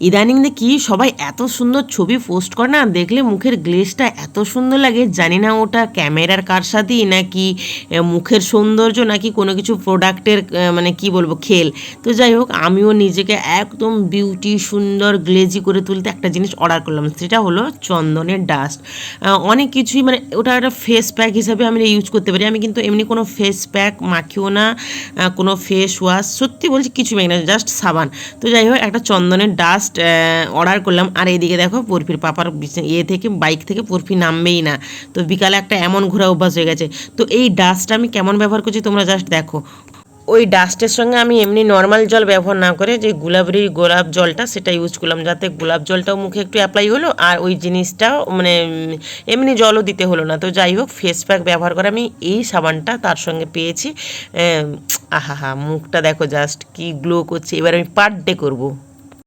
ইদানিং দেখি সবাই এত সুন্দর ছবি পোস্ট করে না, দেখলে মুখের গ্লেজটা এত সুন্দর লাগে। জানি না ওটা ক্যামেরার কারসাজি নাকি মুখের সৌন্দর্য নাকি কোনো কিছু প্রোডাক্টের মানে কি বলবো খেল। তো যাই হোক, আমিও নিজেকে একদম বিউটি সুন্দর গ্লেজি করে তুলতে একটা জিনিস অর্ডার করলাম, সেটা হলো চন্দনের ডাস্ট। অনেক কিছুই মানে ওটা একটা ফেস প্যাক হিসাবে আমি ইউজ করতে পারি। আমি কিন্তু এমনি কোনো ফেস প্যাক মাখিও না, কোনো ফেস ওয়াশ, সত্যি বলছি কিছু মাখি না, জাস্ট সাবান। তো যাই হোক, একটা চন্দনের ডাস্ট অর্ডার করলাম। আর এইদিকে দেখো পরফির পাপার থেকে বাইক থেকে পরফি নামবেই না। তো বিকালে একটা এমন ঘোরা অভ্যাস হয়ে গেছে। তো এই ডাস্টটা আমি কেমন ব্যবহার করছি তোমরা জাস্ট দেখো। ওই ডাস্টের সঙ্গে আমি এমনি নর্মাল জল ব্যবহার না করে যে গোলাপ জলটা সেটা ইউজ করলাম, যাতে গোলাপ জলটাও মুখে একটু অ্যাপ্লাই হলো আর ওই জিনিসটাও মানে এমনি জলও দিতে হলো না। তো যাই হোক, ফেস প্যাক ব্যবহার করে আমি এই সাবানটা তার সঙ্গে পেয়েছি। আহা হা, মুখটা দেখো জাস্ট কি গ্লো করছে। এবার আমি পার ডে করবো।